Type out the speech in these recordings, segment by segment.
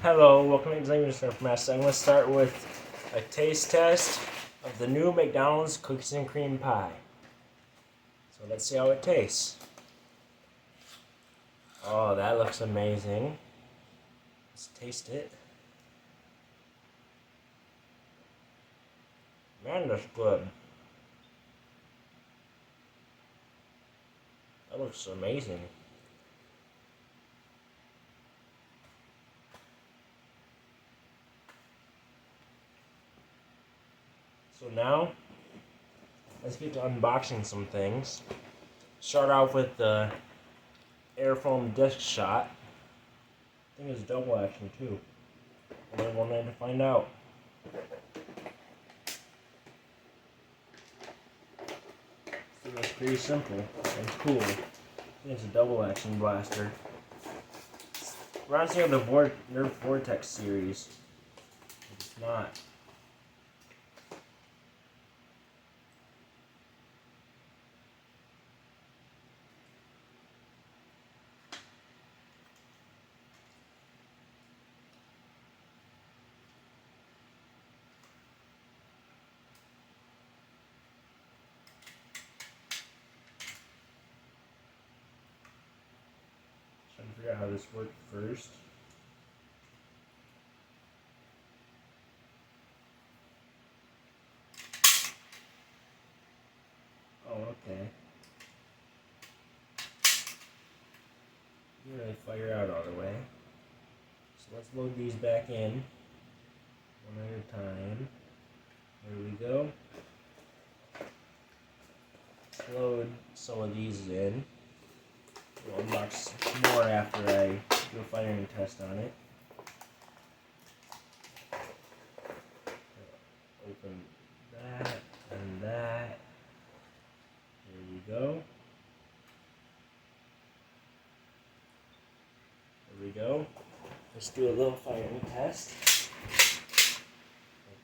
Hello, welcome to Xshot Mess. I'm going to start with a taste test of the new McDonald's cookies and cream pie. So let's see how it tastes. Oh, that looks amazing. Let's taste it. Man, that's good. That looks amazing. So now, let's get to unboxing some things. Start off with the airfoam disc shot. I think it's double action too. Only one way to find out. So that's pretty simple and cool. I think it's a double action blaster. Reminds me of the Nerf Vortex series. It's not. Trying to figure out how this worked first. Oh, okay. Didn't really fire out all the way. So let's load these back in one at a time. There we go. Let's load some of these in. We'll unbox more after I do a firing test on it. Open that and that. There we go. There we go. Let's do a little firing test.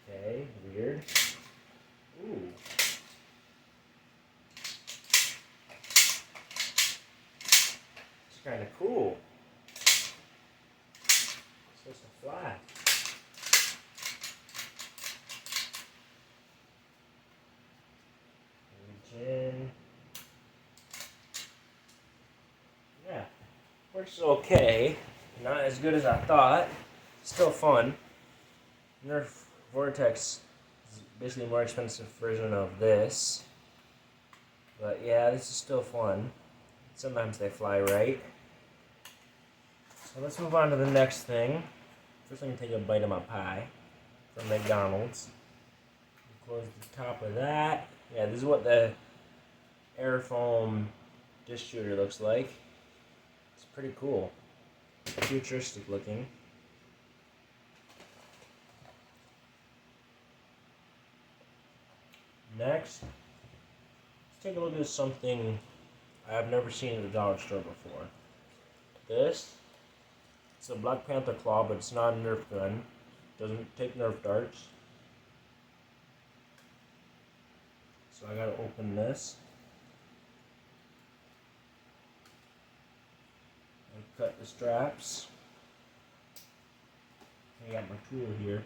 Okay, weird. Ooh. It's kind of cool. It's supposed to fly. Reach in. Yeah, works okay. Not as good as I thought. Still fun. Nerf Vortex is basically a more expensive version of this. But yeah, this is still fun. Sometimes they fly right. So let's move on to the next thing. First, I'm going to take a bite of my pie from McDonald's. Close the top of that. Yeah, this is what the airfoam dish shooter looks like. It's pretty cool. Futuristic looking. Next, let's take a look at something I've never seen at the dollar store before. This, it's a Black Panther claw, but it's not a Nerf gun. Doesn't take Nerf darts. So I gotta open this. I cut the straps. I got my tool here.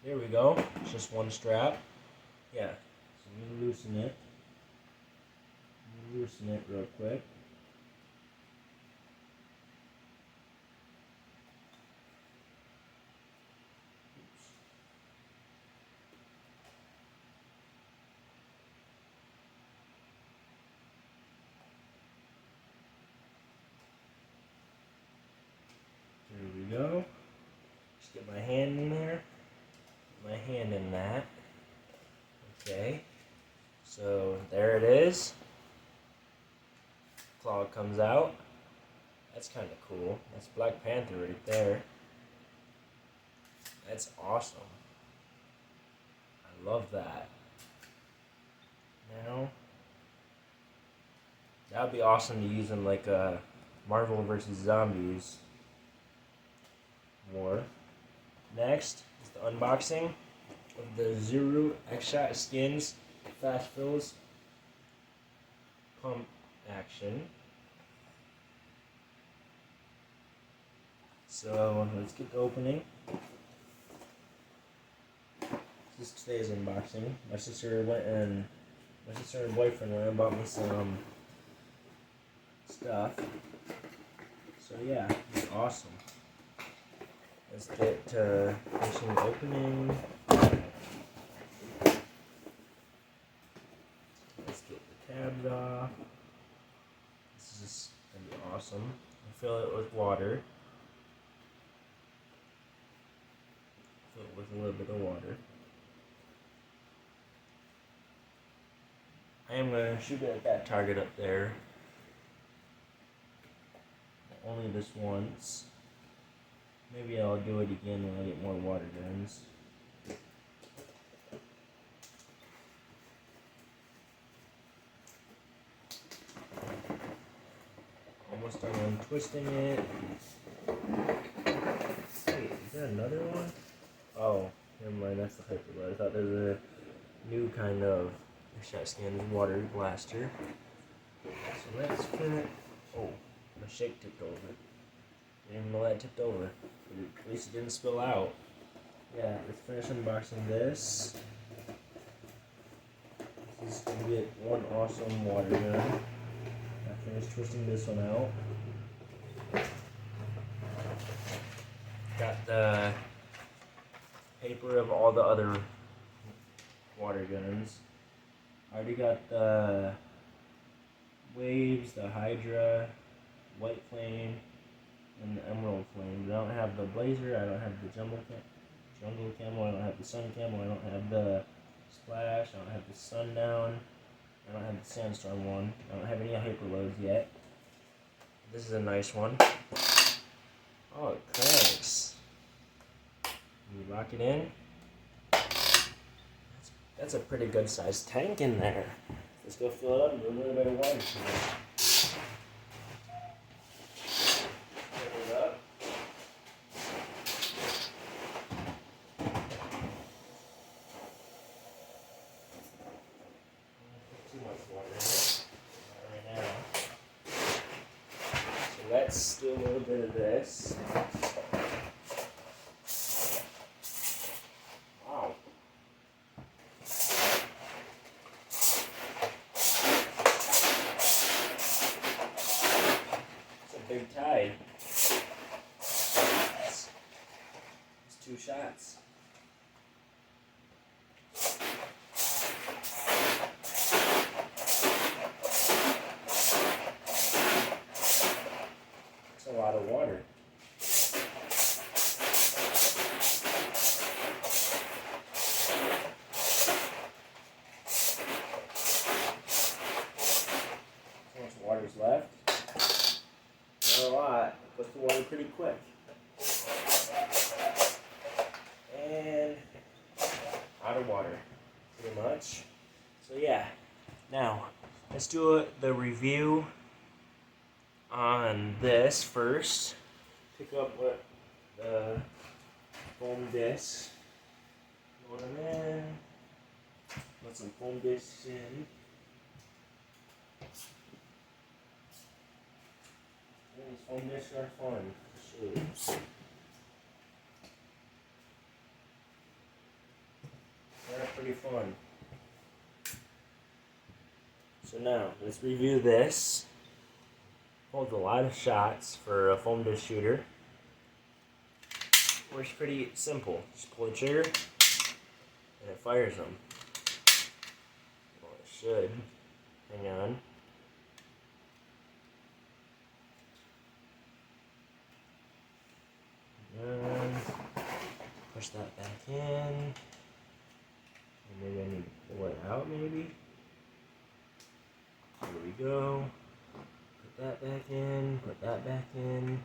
There we go. It's just one strap. Yeah. So I'm gonna loosen it. Loosen it real quick. Oops. There we go. Just get my hand in there. My hand in that. Okay. So there it is. Claw comes out. That's kind of cool. That's Black Panther right there. That's awesome. I love that. Now, that would be awesome to use in like a Marvel vs. Zombies war. Next is the unboxing of the Zuru Xshot skins fast fills pump action. So let's get the opening. This is today's unboxing. My sister and her boyfriend went and bought me some stuff. So yeah, it's awesome. Let's get to finishing the opening. Let's get the tabs off. This is gonna be awesome. Fill it with water. Fill it with a little bit of water. I am going to shoot it at that target up there. Only this once. Maybe I'll do it again when I get more water guns. Almost done untwisting it. Wait, is there another one? Oh, never mind, that's the hyper. I thought there was a new kind of Xshot skin water blaster. So let's finish. Oh, my shake tipped over. Didn't even know that tipped over. At least it didn't spill out. Yeah, let's finish unboxing this. This is going to be one awesome water gun. I finished twisting this one out. Got the paper of all the other water guns. I already got the Waves, the Hydra, White Flame, and the Emerald Flame. But I don't have the Blazer, I don't have the Jungle Camo, I don't have the Sun Camo, I don't have the Splash, I don't have the Sundown, I don't have the Sandstorm one. I don't have any hyper loads yet. This is a nice one. Oh, it cranks. You lock it in. That's a pretty good sized tank in there. Let's go fill it up and do a little bit of water. Fill it up. Put too much water in it right now. So let's do a little bit of this. Big tide. It's 2 shots. That's a lot of water. So much water's left. Not a lot, puts the water pretty quick. And out of water, pretty much. So yeah, now let's do the review on this first. Pick up what the foam discs. Load them in. Put some foam discs in. These foam discs are fun to shoot. They're pretty fun. So now, let's review this. Holds a lot of shots for a foam disc shooter. Works pretty simple. Just pull the trigger, and it fires them. Well, it should. Hang on. And push that back in. And maybe I need to pull it out, maybe. There we go. Put that back in, put that back in.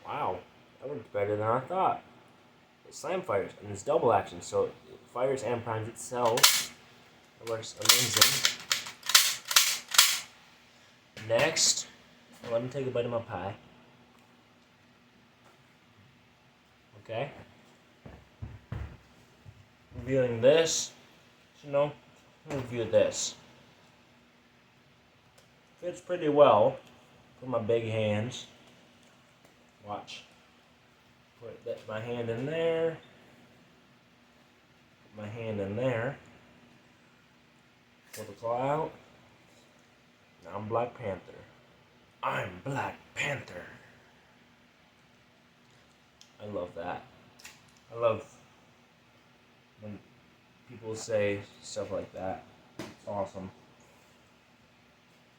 Wow, that worked better than I thought. It slam fires, and it's double action, so it fires and primes itself. It works amazing. Next, let me take a bite of my pie. Okay. Reviewing this, review this. fits pretty well for my big hands. Watch. Put my hand in there. Put my hand in there. Pull the claw out. Now I'm Black Panther. I'm Black Panther. I love that. I love when people say stuff like that. It's awesome.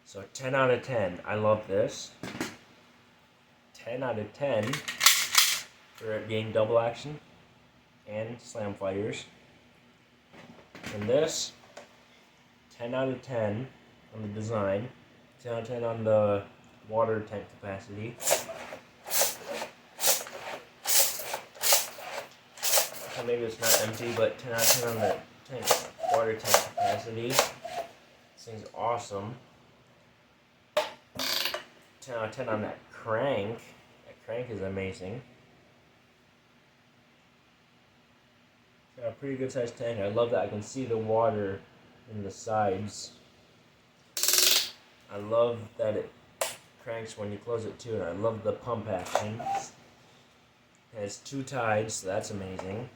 So 10 out of 10. I love this. 10 out of 10 for it being double action and slam fighters. And this, 10 out of 10 on the design. 10 out of 10 on the water tank capacity. So maybe it's not empty, but 10 out of 10 on the water tank capacity. This thing's awesome. 10 out of 10 on that crank. That crank is amazing. Got a pretty good sized tank. I love that I can see the water in the sides. I love that it cranks when you close it too, and I love the pump action. It has 2 tides, so that's amazing.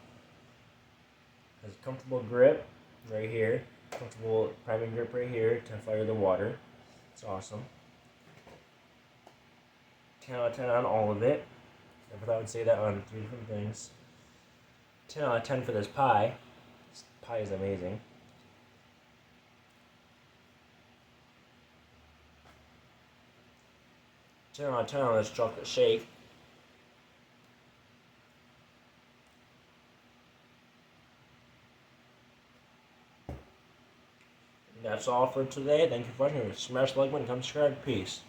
It has a comfortable grip right here. Comfortable priming grip right here to fire the water. It's awesome. 10 out of 10 on all of it. I thought I would say that on 3 different things. 10 out of 10 for this pie. This pie is amazing. 10 out of 10 on this chocolate shake. And that's all for today. Thank you for watching. Smash the like button, come subscribe. Peace.